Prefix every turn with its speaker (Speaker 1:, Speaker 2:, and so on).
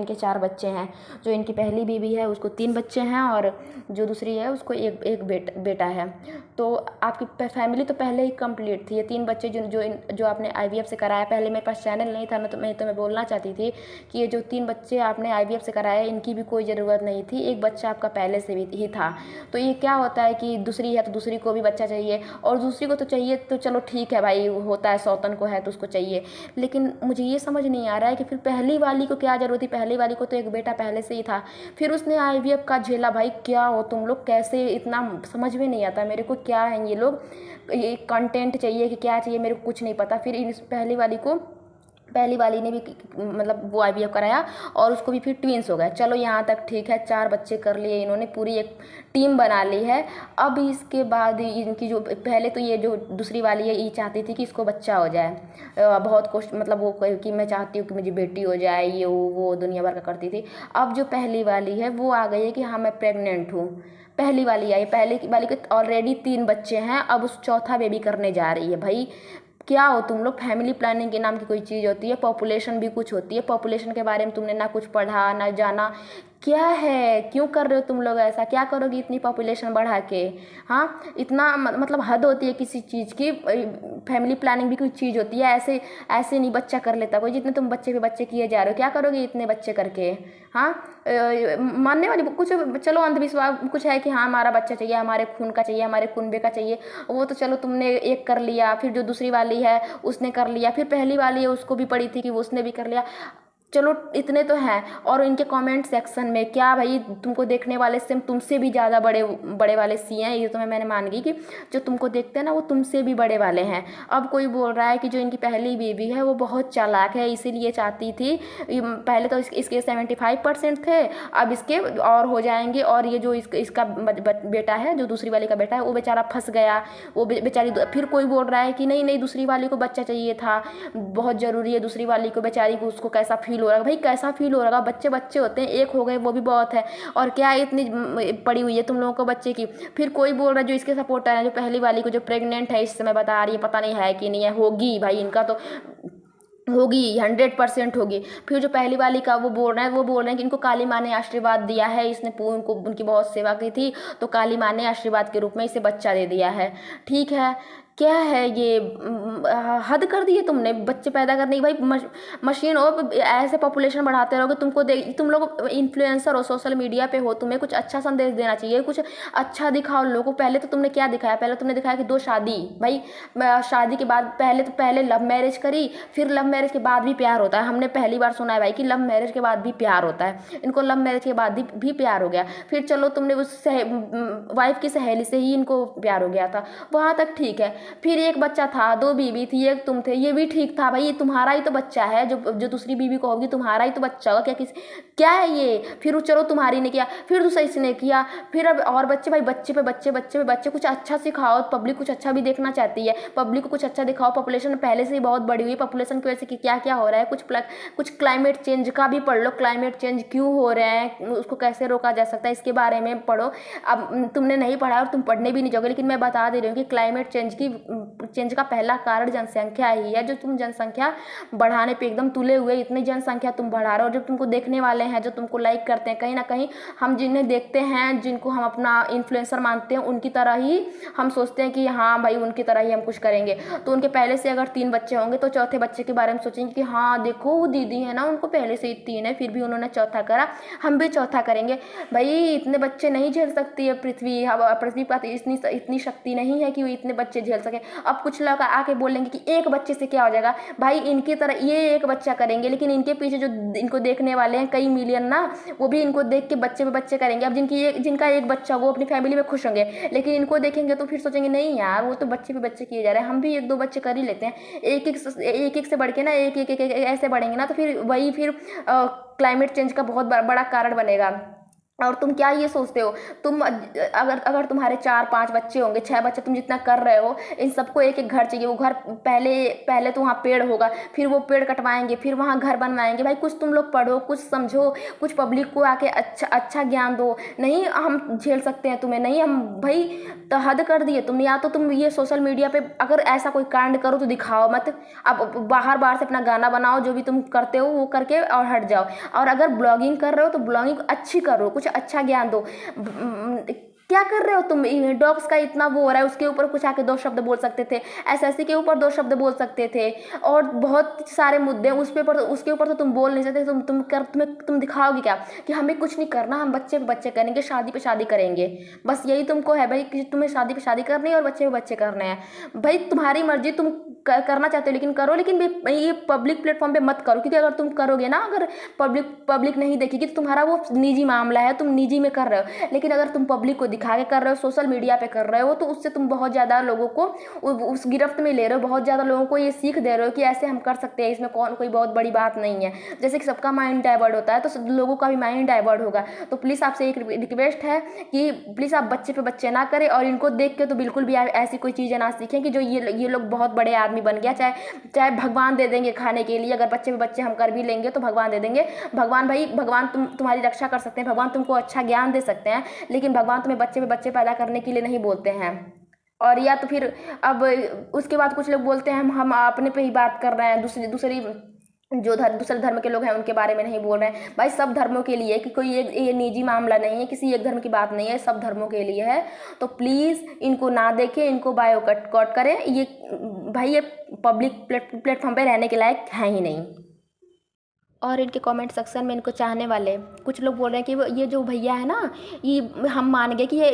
Speaker 1: इनके 4 बच्चे हैं। जो इनकी पहली बीवी है उसको 3 बच्चे हैं और जो दूसरी है उसको एक बेटा है। तो आपकी फैमिली तो पहले ही कंप्लीट थी। ये 3 बच्चे जो आपने IVF से कराया, पहले मेरे पास चैनल नहीं था ना, तो मैं बोलना चाहती थी कि ये जो 3 बच्चे आपने IVF से कराया इनकी भी कोई ज़रूरत नहीं थी, एक बच्चा आपका पहले से भी ही था। तो ये क्या होता है कि दूसरी है तो दूसरी को भी बच्चा चाहिए, और दूसरी को तो चाहिए तो चलो ठीक है भाई, होता है, सौतन को है तो उसको चाहिए। लेकिन मुझे ये समझ नहीं आ रहा है कि फिर पहली वाली को क्या ज़रूरत थी। पहली वाली को तो एक बेटा पहले से ही था, फिर उसने IVF का झेला। भाई क्या हो तुम लोग, कैसे, इतना समझ में नहीं आता मेरे को, क्या है ये लोग, ये कंटेंट चाहिए कि क्या चाहिए मेरे को कुछ नहीं पता। फिर इस पहली वाली ने भी मतलब वो IVF कराया और उसको भी फिर ट्विंस हो गए। चलो यहाँ तक ठीक है, 4 बच्चे कर लिए इन्होंने, पूरी एक टीम बना ली है। अब इसके बाद इनकी जो पहले तो ये जो दूसरी वाली है ये चाहती थी कि इसको बच्चा हो जाए, बहुत कोशिश, मतलब वो कि मैं चाहती हूँ कि मुझे बेटी हो जाए, ये वो दुनिया भर का करती थी। अब जो पहली वाली है वो आ गई है कि हाँ मैं प्रेग्नेंट हूँ। पहली वाली आई, पहले वाली के ऑलरेडी 3 बच्चे हैं, अब उस चौथा बेबी करने जा रही है। भाई क्या हो तुम लोग, फैमिली प्लानिंग के नाम की कोई चीज़ होती है, पॉपुलेशन भी कुछ होती है, पॉपुलेशन के बारे में तुमने ना कुछ पढ़ा ना जाना, क्या है, क्यों कर रहे हो तुम लोग ऐसा, क्या करोगी इतनी पॉपुलेशन बढ़ा के। हाँ इतना मतलब हद होती है किसी चीज़ की। फैमिली प्लानिंग भी कोई चीज़ होती है, ऐसे ऐसे नहीं बच्चा कर लेता कोई। जितने तुम बच्चे पे बच्चे किए जा रहे हो, क्या करोगे इतने बच्चे करके। हाँ मानने वाली कुछ, चलो अंधविश्वास कुछ है कि हाँ हमारा बच्चा चाहिए, हमारे खून का चाहिए, हमारे कुनबे का चाहिए, वो तो चलो तुमने एक कर लिया, फिर जो दूसरी वाली है उसने कर लिया, फिर पहली वाली है उसको भी पड़ी थी कि उसने भी कर लिया, चलो इतने तो हैं। और इनके कमेंट सेक्शन में क्या भाई, तुमको देखने वाले से तुमसे भी ज़्यादा बड़े बड़े वाले सी हैं, ये तो मैंने मान गई कि जो तुमको देखते हैं ना वो तुमसे भी बड़े वाले हैं। अब कोई बोल रहा है कि जो इनकी पहली बेबी है वो बहुत चालाक है, इसीलिए चाहती थी, पहले तो इसके 75% थे, अब इसके और हो जाएंगे। और ये जो इसका बेटा है, जो दूसरी वाली का बेटा है, वो बेचारा फंस गया, वो बेचारी। फिर कोई बोल रहा है कि नहीं नहीं दूसरी वाली को बच्चा चाहिए था, बहुत ज़रूरी है दूसरी वाली को, बेचारी को, उसको कैसा फील हो रहा है। भाई कैसा फील हो रहा है, बच्चे बच्चे होते हैं, एक हो गए वो भी बहुत है, और क्या इतनी पड़ी हुई है तुम लोगों को बच्चे की। फिर कोई बोल रहा है, जो इसके सपोर्टर है, जो पहली वाली को जो प्रेग्नेंट है इस समय बता रही है, पता नहीं है कि नहीं है, होगी भाई, इनका तो होगी, 100% होगी। फिर जो पहली वाली का वो बोल रहे हैं कि इनको काली माँ ने आशीर्वाद दिया है, इसने उनको उनकी बहुत सेवा की थी, तो काली माँ ने आशीर्वाद के रूप में इसे बच्चा दे दिया है। ठीक है, क्या है ये, हद कर दी है तुमने बच्चे पैदा करने की। भाई मशीन हो, ऐसे पॉपुलेशन बढ़ाते रहोगे, तुम लोग इन्फ्लुएंसर हो, सोशल मीडिया पे हो, तुम्हें कुछ अच्छा संदेश देना चाहिए, कुछ अच्छा दिखाओ लोगों को। पहले तो तुमने क्या दिखाया, पहले तुमने दिखाया कि 2 शादी। भाई शादी के बाद पहले लव मैरिज करी, फिर लव मैरिज के बाद भी प्यार होता है। हमने पहली बार सुना है भाई कि लव मैरिज के बाद भी प्यार होता है। इनको लव मैरिज के बाद भी प्यार हो गया, फिर चलो तुमने उस वाइफ की सहेली से ही इनको प्यार हो गया था, वहाँ तक ठीक है। फिर एक बच्चा था, 2 बीवी थी, एक तुम थे, ये भी ठीक था। भाई ये तुम्हारा ही तो बच्चा है, जो दूसरी बीवी को होगी तुम्हारा ही तो बच्चा होगा, क्या है ये। फिर चलो तुम्हारी ने किया, फिर दूसरा इसने किया, फिर अब और बच्चे। भाई बच्चे पे बच्चे, कुछ अच्छा सिखाओ, पब्लिक कुछ अच्छा भी देखना चाहती है, पब्लिक को कुछ अच्छा दिखाओ। पॉपुलेशन पहले से ही बहुत बड़ी हुई, पॉपुलेशन की वजह से क्या क्या हो रहा है, कुछ क्लाइमेट चेंज का भी पढ़ लो, क्लाइमेट चेंज क्यों हो रहे हैं, उसको कैसे रोका जा सकता है, इसके बारे में पढ़ो। अब तुमने नहीं पढ़ा और तुम पढ़ने भी नहीं जाओगे, लेकिन मैं बता दे रही हूँ कि क्लाइमेट चेंज का पहला कारण जनसंख्या ही है। जो तुम जनसंख्या बढ़ाने पे एकदम तुले हुए, इतनी जनसंख्या तुम बढ़ा रहे हो, जो तुमको देखने वाले हैं, जो तुमको लाइक करते हैं, कहीं ना कहीं हम जिन्हें देखते हैं, जिनको हम अपना इन्फ्लुएंसर मानते हैं, उनकी तरह ही हम सोचते हैं कि हाँ भाई उनकी तरह ही हम कुछ करेंगे। तो उनके पहले से अगर 3 बच्चे होंगे तो चौथे बच्चे के बारे में सोचेंगे कि हाँ देखो वो दीदी है ना, उनको पहले से ही 3 है, फिर भी उन्होंने चौथा करा, हम भी चौथा करेंगे। भाई इतने बच्चे नहीं झेल सकती है पृथ्वी पर इतनी शक्ति नहीं है कि वो इतने बच्चे झेल सके। अब कुछ लोग आके बोलेंगे कि एक बच्चे से क्या हो जाएगा। भाई इनकी तरह ये एक बच्चा करेंगे, लेकिन इनके पीछे जो इनको देखने वाले हैं कई मिलियन ना, वो भी इनको देख के बच्चे पे बच्चे करेंगे। अब जिनका एक बच्चा, वो अपनी फैमिली में खुश होंगे, लेकिन इनको देखेंगे तो फिर सोचेंगे नहीं यार वो तो बच्चे पे बच्चे किए जा रहे हैं, हम भी 1-2 बच्चे कर ही लेते हैं। एक से बढ़ के ना एक ऐसे बढ़ेंगे ना, तो फिर वही क्लाइमेट चेंज का बहुत बड़ा कारण बनेगा। और तुम क्या ये सोचते हो, तुम अगर अगर तुम्हारे 4-5 बच्चे होंगे, 6 बच्चे, तुम जितना कर रहे हो, इन सबको एक एक घर चाहिए। वो घर पहले पहले तो वहाँ पेड़ होगा, फिर वो पेड़ कटवाएंगे, फिर वहाँ घर बनवाएंगे। भाई कुछ तुम लोग पढ़ो, कुछ समझो, कुछ पब्लिक को आके अच्छा अच्छा ज्ञान दो। नहीं हम झेल सकते हैं तुम्हें, नहीं हम भाई, तो हद कर दिए तुम। या तो तुम ये सोशल मीडिया पे अगर ऐसा कोई कांड करो तो दिखाओ मत। अब बाहर बाहर से अपना गाना बनाओ, जो भी तुम करते हो वो करके और हट जाओ। और अगर ब्लॉगिंग कर रहे हो तो ब्लॉगिंग अच्छी करो, कुछ अच्छा ज्ञान दो। क्या कर रहे हो तुम, डॉग्स का इतना वो हो रहा है, उसके ऊपर कुछ आके 2 शब्द बोल सकते थे, एसएससी के ऊपर 2 शब्द बोल सकते थे, और बहुत सारे मुद्दे उस पे पर उसके ऊपर तो तुम बोल नहीं सकते। तुम दिखाओगे क्या कि हमें कुछ नहीं करना, हम बच्चे पे बच्चे करेंगे, शादी पे शादी करेंगे। बस यही तुमको है भाई कि तुम्हें शादी पे शादी करनी है और बच्चे पे बच्चे करने हैं। भाई तुम्हारी मर्जी, तुम करना चाहते हो लेकिन करो, लेकिन ये पब्लिक प्लेटफॉर्म पे मत करो। क्योंकि अगर तुम करोगे ना, अगर पब्लिक नहीं देखेगी तो तुम्हारा वो निजी मामला है, तुम निजी में कर रहे हो। लेकिन अगर तुम पब्लिक को दिखा के कर रहे हो, सोशल मीडिया पे कर रहे हो, तो उससे तुम बहुत ज़्यादा लोगों को उस गिरफ्त में ले रहे हो, बहुत ज़्यादा लोगों को ये सीख दे रहे हो कि ऐसे हम कर सकते हैं, इसमें कोई बहुत बड़ी बात नहीं है। जैसे कि सबका माइंड डाइवर्ट होता है, तो लोगों का भी माइंड डाइवर्ट होगा। तो प्लीज़ आपसे एक रिक्वेस्ट है कि प्लीज़ आप बच्चे पे बच्चे ना करें, और इनको देख के तो बिल्कुल भी ऐसी कोई चीज़ें ना सीखें कि जो ये लोग बहुत बड़े आदमी बन गया। चाहे भगवान दे देंगे खाने के लिए, अगर बच्चे पे बच्चे हम कर भी लेंगे तो भगवान दे देंगे। भगवान भाई, भगवान तुम्हारी रक्षा कर सकते हैं, भगवान तुमको अच्छा ज्ञान दे सकते हैं, लेकिन भगवान तुम्हें बच्चे पे बच्चे पैदा करने के लिए नहीं बोलते हैं। और या तो फिर अब उसके बाद कुछ लोग बोलते हैं हम अपने पे ही बात कर रहे हैं, दूसरी जो दूसरे धर्म के लोग हैं उनके बारे में नहीं बोल रहे हैं। भाई सब धर्मों के लिए, कि कोई ये निजी मामला नहीं है, किसी एक धर्म की बात नहीं है, सब धर्मों के लिए है। तो प्लीज़ इनको ना देखें, इनको बायो कट करें। ये भाई ये पब्लिक प्लेटफॉर्म पे रहने के लायक है ही नहीं। और इनके कमेंट सेक्शन में इनको चाहने वाले कुछ लोग बोल रहे हैं कि ये जो भैया है ना, ये हम मान गए कि ये